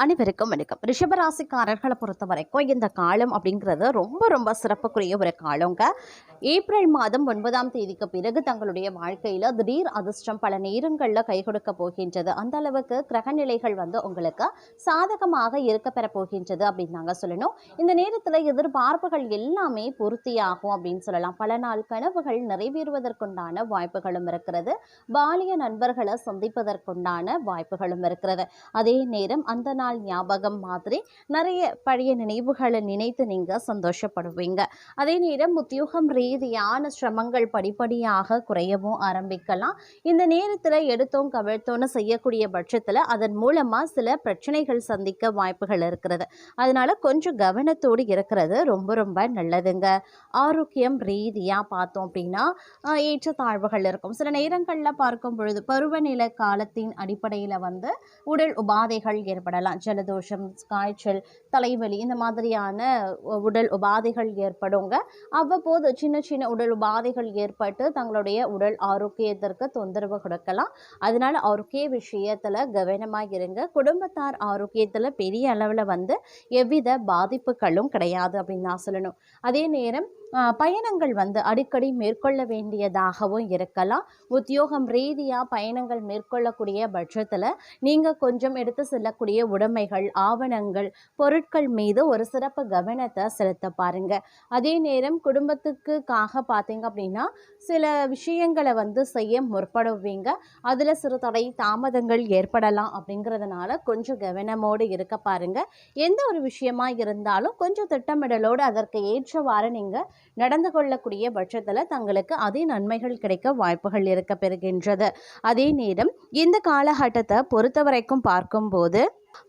அனைவருக்கும் வணக்கம். ரிஷபராசிக்காரர்களை பொறுத்த வரைக்கும் இந்த காலம் அப்படிங்கிறது ரொம்ப ரொம்ப சிறப்புக்குரிய ஒரு காலங்க. ஏப்ரல் மாதம் 9ஆம் தேதிக்கு பிறகு தங்களுடைய வாழ்க்கையில் திடீர் அதிர்ஷ்டம் பல நேரங்களில் கை கொடுக்க போகின்றது. அந்த அளவுக்கு கிரகநிலைகள் உங்களுக்கு சாதகமாக இருக்க பெற போகின்றது அப்படின்னு நாங்கள் சொல்லணும். இந்த நேரத்தில் எதிர்பார்ப்புகள் எல்லாமே பூர்த்தியாகும் அப்படின்னு சொல்லலாம். பல நாள் கனவுகள் நிறைவேறுவதற்குண்டான வாய்ப்புகளும் இருக்கிறது. பாலிய நண்பர்களை சந்திப்பதற்குண்டான வாய்ப்புகளும் இருக்கிறது. அதே நேரம் அந்த நாள் ஞாபகம் மாதிரி நிறைய பழைய நினைவுகளை நினைத்து நீங்க சந்தோஷப்படுவீங்க. அதே நேரம் உத்தியோகம் ரீதியான சிரமங்கள் படிப்படியாக குறையவும் ஆரம்பிக்கலாம். இந்த நேரத்தில் எடுத்தோம் கவிழ்த்தோன்னு செய்யக்கூடிய பட்சத்தில் அதன் மூலமா சில பிரச்சனைகள் சந்திக்க வாய்ப்புகள் இருக்கிறது. அதனால கொஞ்சம் கவனத்தோடு இருக்கிறது ரொம்ப ரொம்ப நல்லதுங்க. ஆரோக்கியம் ரீதியா பார்த்தோம் அப்படின்னா ஏற்றத்தாழ்வுகள் இருக்கும். சில நேரங்களில் பார்க்கும் பொழுது பருவநிலை காலத்தின் அடிப்படையில் உடல் உபாதைகள் ஏற்படலாம். ஜலதோஷம், காய்ச்சல், தலைவலி இந்த மாதிரியான உடல் உபாதைகள் ஏற்படுங்க. அவ்வப்போது சின்ன சின்ன உடல் உபாதைகள் ஏற்பட்டு தங்களுடைய உடல் ஆரோக்கியத்திற்கு தொந்தரவு கொடுக்கலாம். அதனால ஆரோக்கிய விஷயத்துல கவனமாக இருங்க. குடும்பத்தார் ஆரோக்கியத்துல பெரிய அளவில் எவ்வித பாதிப்புகளும் கிடையாது அப்படின்னு நான் சொல்லணும். அதே நேரம் பயணங்கள் அடிக்கடி மேற்கொள்ள வேண்டியதாகவும் இருக்கலாம். உத்தியோகம் ரீதியாக பயணங்கள் மேற்கொள்ளக்கூடிய பட்சத்தில் நீங்கள் கொஞ்சம் எடுத்து செல்லக்கூடிய உடைமைகள், ஆவணங்கள், பொருட்கள் மீது ஒரு சிறப்பு கவனத்தை செலுத்த பாருங்க. அதே நேரம் குடும்பத்துக்காக பார்த்தீங்க அப்படின்னா சில விஷயங்களை செய்ய முற்படுவீங்க. அதில் சிறு தடை தாமதங்கள் ஏற்படலாம். அப்படிங்கிறதுனால கொஞ்சம் கவனமோடு இருக்க பாருங்க. எந்த ஒரு விஷயமா இருந்தாலும் கொஞ்சம் திட்டமிடலோடு அதற்கு ஏற்றவாறு நீங்கள் நடந்து கொள்ளக்கூடிய பட்சத்தில் தங்களுக்கு அதே நன்மைகள் கிடைக்க வாய்ப்புகள் இருக்க பெறுகின்றது. அதே நேரம் இந்த காலகட்டத்தை பொறுத்த வரைக்கும் பார்க்கும்போது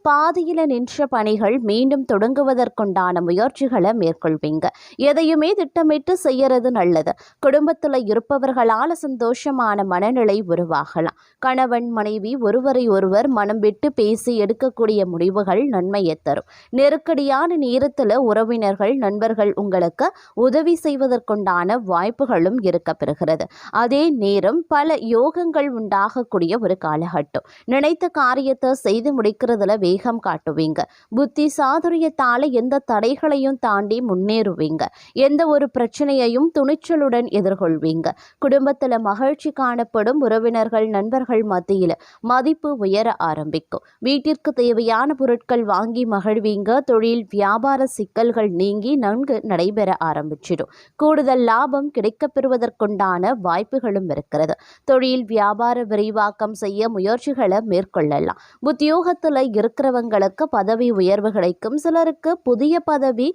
பாதியில நின்ற பணிகள் மீண்டும் தொடங்குவதற்குண்டான முயற்சிகளை மேற்கொள்வீங்க. எதையுமே திட்டமிட்டு செய்யறது நல்லது. குடும்பத்தில் இருப்பவர்களால் சந்தோஷமான மனநிலை உருவாகலாம். கணவன் மனைவி ஒருவரை ஒருவர் மனம் விட்டு பேசி எடுக்கக்கூடிய முடிவுகள் நன்மையை தரும். நெருக்கடியான நேரத்தில் உறவினர்கள், நண்பர்கள் உங்களுக்கு உதவி செய்வதற்குண்டான வாய்ப்புகளும் இருக்க பெறுகிறது. அதே நேரம் பல யோகங்கள் உண்டாகக்கூடிய ஒரு காலகட்டம். நினைத்த காரியத்தை செய்து முடிக்கிறதுல வேகம் காட்டுவீங்க. புத்தி சாதுரியத்தால எந்த தடைகளையும் தாண்டி முன்னேறுவீங்க. எந்த ஒரு பிரச்சனையையும் துணிச்சலுடன் எதிர்கொள்வீங்க. குடும்பத்துல மகிழ்ச்சி காணப்படும். உறவினர்கள், நண்பர்கள் மத்தியில் மதிப்பு உயர ஆரம்பிக்கும். வீட்டிற்கு தேவையான பொருட்கள் வாங்கி மகிழ்வீங்க. தொழில் வியாபார சிக்கல்கள் நீங்கி நன்கு நடைபெற ஆரம்பிச்சிடும். கூடுதல் லாபம் கிடைக்கப் பெறுவதற்குண்டான வாய்ப்புகளும் இருக்கிறது. தொழில் வியாபார விரிவாக்கம் செய்ய முயற்சிகளை மேற்கொள்ளலாம். உத்தியோகத்துல இருக்கிறவங்களுக்கு பதவி உயர்வு கிடைக்கும். சிலருக்கு புதிய பதவி,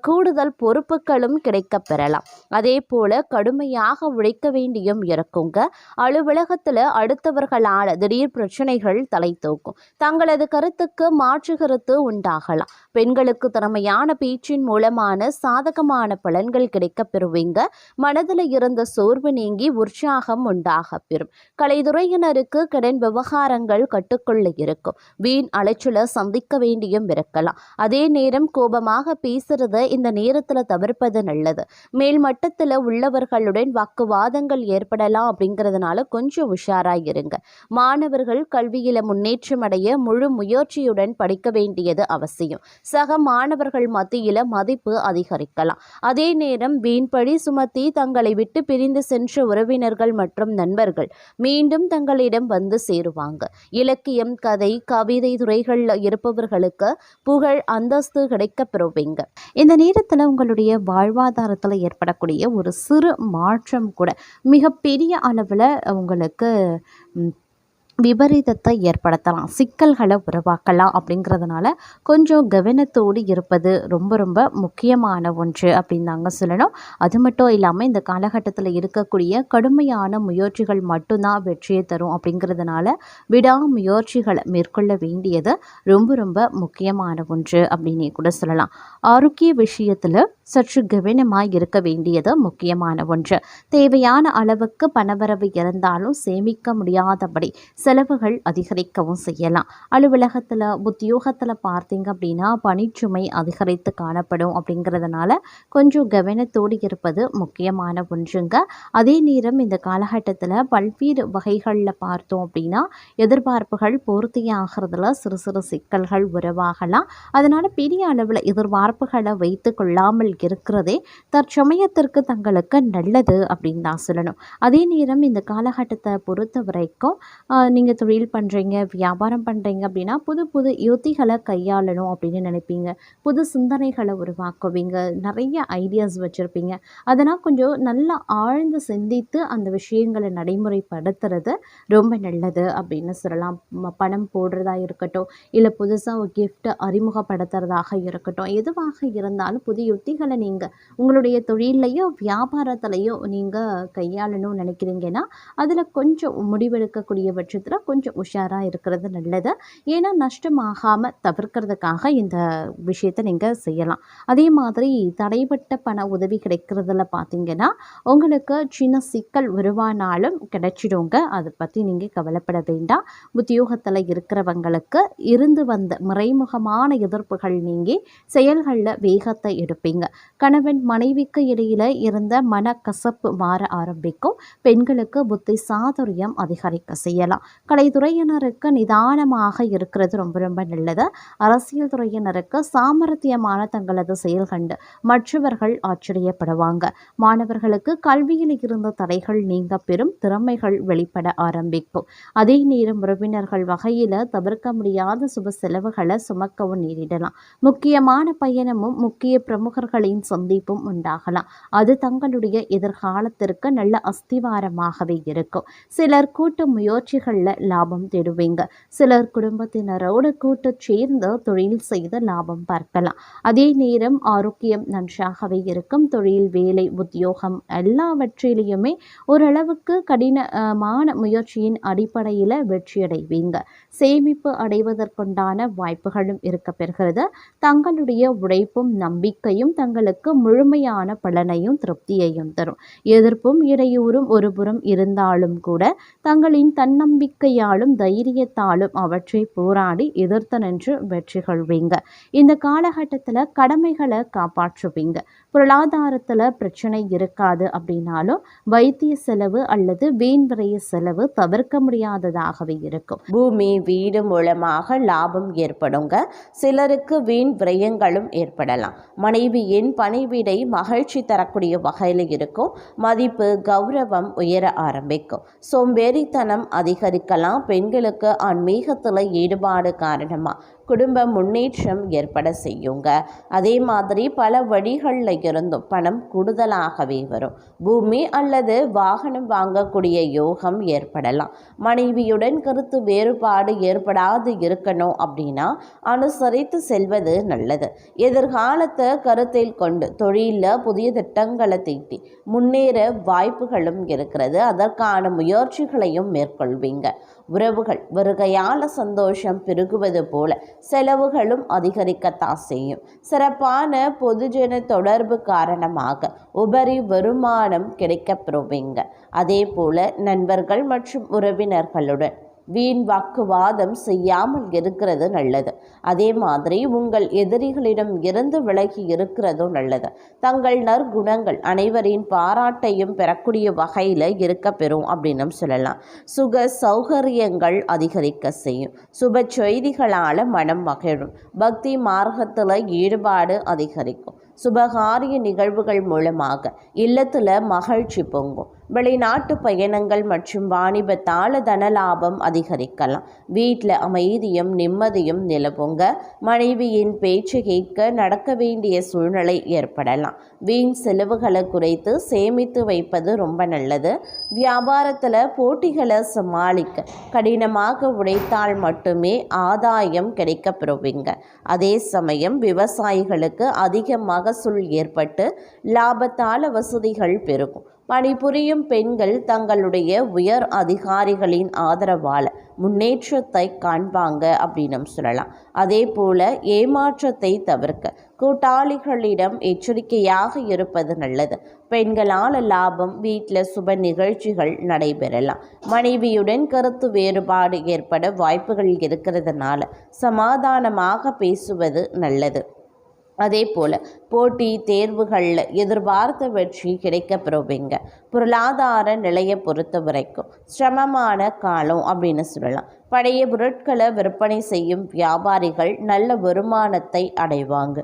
கூடுதல் பொறுப்புகளும் கிடைக்க பெறலாம். அதே போல கடுமையாக உழைக்க வேண்டியும் இருக்குங்க. அலுவலகத்தில் அடுத்தவர்களால் திடீர் பிரச்சனைகள் தலை தூக்கும். தங்களது கருத்துக்கு மாற்று கருத்து உண்டாகலாம். பெண்களுக்கு திறமையான பேச்சின் மூலமான சாதகமான பலன்கள் கிடைக்க பெறுவீங்க. மனதில் இருந்த சோர்வு நீங்கி உற்சாகம் உண்டாக பெறும். கலைத்துறையினருக்கு கடன் விவகாரங்கள் கட்டுக்குள்ள இருக்கும். வீண் அலைச்சலை சந்திக்க வேண்டியும் இருக்கலாம். அதே நேரம் கோபமாக பேசுறத இந்த நேரத்தில் தவிர்ப்பது நல்லது. மேல் மட்டத்தில் உள்ளவர்களுடன் வாக்குவாதங்கள் ஏற்படலாம். அப்படிங்கிறதுனால கொஞ்சம் உஷாராக இருங்க. மாணவர்கள் கல்வியில முன்னேற்றம் அடைய முழு முயற்சியுடன் படிக்க வேண்டியது அவசியம். சக மாணவர்கள் மத்தியில மதிப்பு அதிகரிக்கலாம். அதே நேரம் வீண்பழி சுமத்தி தங்களை விட்டு பிரிந்து சென்ற உறவினர்கள் மற்றும் நண்பர்கள் மீண்டும் தங்களிடம் சேருவாங்க. இலக்கியம், கதை, கவிதை துறைகளில் இருப்பவர்களுக்கு புகழ், அந்தஸ்து கிடைக்க பெறுவீங்க. இந்த நேரத்தில் உங்களுடைய வாழ்வாதாரத்தில் ஏற்படக்கூடிய ஒரு சிறு மாற்றம் கூட மிகப்பெரிய அளவில் உங்களுக்கு விபரீதத்தை ஏற்படுத்தலாம், சிக்கல்களை உருவாக்கலாம். அப்படிங்கிறதுனால கொஞ்சம் கவனத்தோடு இருப்பது ரொம்ப ரொம்ப முக்கியமான ஒன்று அப்படின்னு நாங்கள் சொல்லணும். அது மட்டும் இல்லாமல் இந்த காலகட்டத்தில் இருக்கக்கூடிய கடுமையான முயற்சிகள் மட்டும்தான் வெற்றியை தரும். அப்படிங்கிறதுனால விடாமுயற்சிகளை மேற்கொள்ள வேண்டியது ரொம்ப ரொம்ப முக்கியமான ஒன்று அப்படின்னே கூட சொல்லலாம். ஆரோக்கிய விஷயத்தில் சற்று கவனமாய் இருக்க வேண்டியது முக்கியமான ஒன்று. தேவையான அளவுக்கு பணவரவு இருந்தாலும் சேமிக்க முடியாதபடி செலவுகள் அதிகரிக்கவும் செய்யலாம். அலுவலகத்தில் உத்தியோகத்தில் பார்த்தீங்க அப்படின்னா பணிச்சுமை அதிகரித்து காணப்படும். அப்படிங்கிறதுனால கொஞ்சம் கவனத்தோடு இருப்பது முக்கியமான ஒன்றுங்க. அதே நேரம் இந்த காலகட்டத்தில் பல்வேறு வகைகளில் பார்த்தோம் அப்படின்னா எதிர்பார்ப்புகள் பூர்த்தியாகிறதுல சிறு சிறு சிக்கல்கள் உருவாகலாம். அதனால் பெரிய அளவில் எதிர்பார்ப்புகளை வைத்து கொள்ளாமல் இருக்கிறதே தற்சமயத்திற்கு தங்களுக்கு நல்லது அப்படின்னு தான் சொல்லணும். அதே நேரம் இந்த காலகட்டத்தை பொறுத்த வரைக்கும் நீங்கள் தொழில் பண்ணுறீங்க, வியாபாரம் பண்ணுறீங்க அப்படின்னா புது புது யுத்திகளை கையாளணும் அப்படின்னு நினைப்பீங்க. புது சிந்தனைகளை உருவாக்குவீங்க, நிறைய ஐடியாஸ் வச்சுருப்பீங்க. அதனால் கொஞ்சம் நல்லா ஆழ்ந்து சிந்தித்து அந்த விஷயங்களை நடைமுறைப்படுத்துறது ரொம்ப நல்லது அப்படின்னு சொல்லலாம். பணம் போடுறதா இருக்கட்டும், இல்லை புதுசாக ஒரு கிஃப்ட் அறிமுகப்படுத்துறதாக இருக்கட்டும், எதுவாக இருந்தாலும் புதிய யுத்திகளை நீங்கள் உங்களுடைய தொழிலையோ வியாபாரத்திலையோ நீங்கள் கையாளணும்னு நினைக்கிறீங்கன்னா அதில் கொஞ்சம் முடிவெடுக்கக்கூடிய பட்சத்தில் கொஞ்சம் உஷாராக இருக்கிறது நல்லது. ஏன்னா நஷ்டமாகாமல் தவிர்க்கிறதுக்காக இந்த விஷயத்தை நீங்கள் செய்யலாம். அதே மாதிரி தடைப்பட்ட பண உதவி கிடைக்கிறதுல பார்த்தீங்கன்னா உங்களுக்கு சின்ன சிக்கல் உருவானாலும் கிடைச்சிடுங்க. அதை பற்றி நீங்கள் கவலைப்பட வேண்டாம். உத்தியோகத்தில் இருக்கிறவங்களுக்கு இருந்து வந்த மறைமுகமான எதிர்ப்புகள் நீங்கி செயல்களில் வேகத்தை எடுப்பீங்க. கணவன் மனைவிக்கு இடையில இருந்த மனக்கசப்பு மாற ஆரம்பிக்கும். பெண்களுக்கு புத்தி சாதுரியம் அதிகரிக்க செய்யலாம். கலைத்துறையினருக்கு நிதானமாக இருக்கிறது ரொம்ப ரொம்ப நல்லது. அரசியல் துறையினருக்கு சாமர்த்தியமான தங்களது செயல் கண்டு மற்றவர்கள் ஆச்சரியப்படுவாங்க. மாணவர்களுக்கு கல்வியில் இருந்த தடைகள் நீங்க பெரும் திறமைகள் வெளிப்பட ஆரம்பிக்கும். அதே நேரம் உறவினர்கள் வகையில் தவிர்க்க முடியாத சுப செலவுகளை சுமக்கவும் நேரிடலாம். முக்கியமான பயணமும் முக்கிய பிரமுகர்களின் சந்திப்பும் உண்டாகலாம். அது தங்களுடைய எதிர்காலத்திற்கு நல்ல அஸ்திவாரமாகவே இருக்கும். சிலர் கூட்டு முயற்சிகளில் லாபம் தேடுவீங்க. சிலர் குடும்பத்தினரோடு கூட்டு சேர்ந்து தொழில் செய்து லாபம் பார்க்கலாம். அதே நேரம் ஆரோக்கியம் நன்றாகவே இருக்கும். தொழில், வேலை, உத்தியோகம் எல்லாவற்றிலையுமே ஓரளவுக்கு கடினமான முயற்சியின் அடிப்படையில் வெற்றியடைவீங்க. சேமிப்பு அடைவதற்குண்டான வாய்ப்புகளும் இருக்க பெறுகிறது. தங்களுடைய உழைப்பும் நம்பிக்கையும் தங்களுக்கு முழுமையான பலனையும் திருப்தியையும் தரும். எதிர்ப்பும் இடையூறும் ஒருபுறம் இருந்தாலும் கூட தங்களின் தன்னம்பிக்கையாலும் தைரியத்தாலும் அவற்றை போராடி எதிர்த்து நின்று வெற்றி கொள்வீங்க. இந்த காலகட்டத்தில் கடமைகளை காப்பாற்றுவீங்க. பொருளாதாரத்தில் பிரச்சனை இருக்காது அப்படின்னாலும் வைத்திய செலவு அல்லது வீண் விரைய செலவு தவிர்க்க முடியாததாகவே இருக்கும். பூமி, வீடு மூலமாக லாபம் ஏற்படுங்க. சிலருக்கு வீண் விரயங்களும் ஏற்படலாம். மனைவியின் பணிவிடை மகிழ்ச்சி தரக்கூடிய வகையில் இருக்கும். மதிப்பு, கௌரவம் உயர ஆரம்பிக்கும். சோம்பேறித்தனம் அதிகரிக்கலாம். பெண்களுக்கு ஆன்மீகத்தில் ஈடுபாடு காரணமாக குடும்ப முன்னேற்றம் ஏற்பட செய்யுங்க. அதே மாதிரி பல வழிகளில் இருந்தும் பணம் கூடுதலாகவே வரும். பூமி அல்லது வாகனம் வாங்கக்கூடிய யோகம் ஏற்படலாம். மனைவியுடன் கருத்து வேறுபாடு ஏற்படாது இருக்கணும் அப்படின்னா அனுசரித்து செல்வது நல்லது. எதிர்காலத்தை கருத்தில் கொண்டு தொழிலில் புதிய திட்டங்களை தீட்டி முன்னேற வாய்ப்புகளும் இருக்கிறது. அதற்கான முயற்சிகளையும் மேற்கொள்வீங்க. உறவுகள் வருகையால் சந்தோஷம் பெருகுவது போல செலவுகளும் அதிகரிக்கத்தான் செய்யும். சிறப்பான பொதுஜன தொடர்பு காரணமாக உபரி வருமானம் கிடைக்கப்பெறுவீங்க. அதே போல நண்பர்கள் மற்றும் உறவினர்களுடன் வீண் வாக்குவாதம் செய்யாமல் இருக்கிறது நல்லது. அதே மாதிரி உங்கள் எதிரிகளிடம் இருந்து விலகி இருக்கிறதும் நல்லது. தங்கள் நற்குணங்கள் அனைவரின் பாராட்டையும் பெறக்கூடிய வகையில் இருக்க பெறும் அப்படின்னு சொல்லலாம். சுக சௌகரியங்கள் அதிகரிக்க செய்யும். சுப செய்திகளால் மனம் மகிழும். பக்தி மார்க்கத்தில் ஈடுபாடு அதிகரிக்கும். சுபகாரிய நிகழ்வுகள் மூலமாக இல்லத்தில் மகிழ்ச்சி பொங்கும். வெளிநாட்டு பயணங்கள் மற்றும் வாணிபத்தால் தனலாபம் அதிகரிக்கலாம். வீட்டில் அமைதியும் நிம்மதியும் நிலவுங்க. மனைவியின் பேச்சு கேட்க நடக்க வேண்டிய சூழ்நிலை ஏற்படலாம். வீண் செலவுகளை குறைத்து சேமித்து வைப்பது ரொம்ப நல்லது. வியாபாரத்தில் போட்டிகளை சமாளிக்க கடினமாக உழைத்தால் மட்டுமே ஆதாயம் கிடைக்கப்பெறுவீங்க. அதே சமயம் விவசாயிகளுக்கு அதிக மகசூல் ஏற்பட்டு லாபத்தால வசதிகள் பெருகும். பணிபுரியும் பெண்கள் தங்களுடைய உயர் அதிகாரிகளின் ஆதரவால் முன்னேற்றத்தை காண்பாங்க அப்படின்னு சொல்லலாம். அதே போல ஏமாற்றத்தை தவிர்க்க கூட்டாளிகளிடம் எச்சரிக்கையாக இருப்பது நல்லது. பெண்களால் லாபம், வீட்டில் சுப நிகழ்ச்சிகள் நடைபெறலாம். மனைவியுடன் கருத்து வேறுபாடு ஏற்பட வாய்ப்புகள் இருக்கிறதுனால சமாதானமாக பேசுவது நல்லது. அதே போல் போட்டி தேர்வுகளில் எதிர்பார்த்த வெற்றி கிடைக்க பெறுவீங்க. பொருளாதார நிலையை பொறுத்த வரைக்கும் சிரமமான காலம் அப்படின்னு சொல்லலாம். பழைய பொருட்களை விற்பனை செய்யும் வியாபாரிகள் நல்ல வருமானத்தை அடைவாங்க.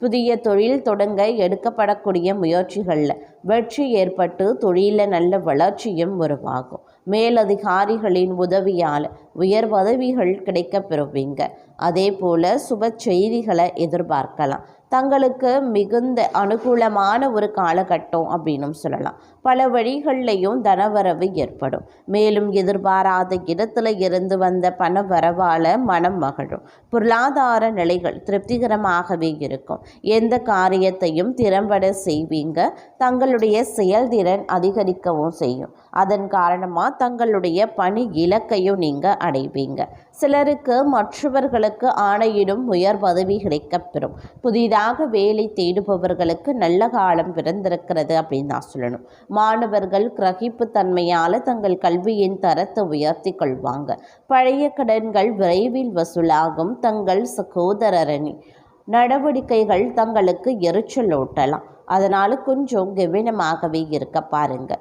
புதிய தொழில் தொடங்க எடுக்கப்படக்கூடிய முயற்சிகளில் வெற்றி ஏற்பட்டு தொழிலில் நல்ல வளர்ச்சியும் உருவாகும். மேலதிகாரிகளின் உதவியால் உயர் பதவிகள் கிடைக்க பெறுவீங்க. அதே போல் சுப செய்திகளை எதிர்பார்க்கலாம். தங்களுக்கு மிகுந்த அனுகூலமான ஒரு காலகட்டம் அப்படின்னு சொல்லலாம். பல வழிகள்லையும் தனவரவு ஏற்படும். மேலும் எதிர்பாராத இடத்துல இருந்து வந்த பண வரவால் மனம் மகிழும். பொருளாதார நிலைகள் திருப்திகரமாகவே இருக்கும். எந்த காரியத்தையும் திறம்பட செய்வீங்க. தங்களுடைய செயல்திறன் அதிகரிக்கவும் செய்யும். அதன் காரணமாக தங்களுடைய பணி இலக்கையும் நீங்கள் அடைவீங்க. சிலருக்கு மற்றவர்களுக்கு ஆணையிடும் உயர் பதவி கிடைக்கப்பெறும். புதிதாக வேலை தேடுபவர்களுக்கு நல்ல காலம் பிறந்திருக்கிறது அப்படின்னு நான் சொல்லணும். மாணவர்கள் கிரகிப்பு தன்மையால் தங்கள் கல்வியின் தரத்தை உயர்த்தி கொள்வாங்க. பழைய கடன்கள் விரைவில் வசூலாகும். தங்கள் சகோதரரணி நடவடிக்கைகள் தங்களுக்கு எரிச்சல் ஊட்டலாம். அதனால் கொஞ்சம் கவனமாகவே இருக்க பாருங்க.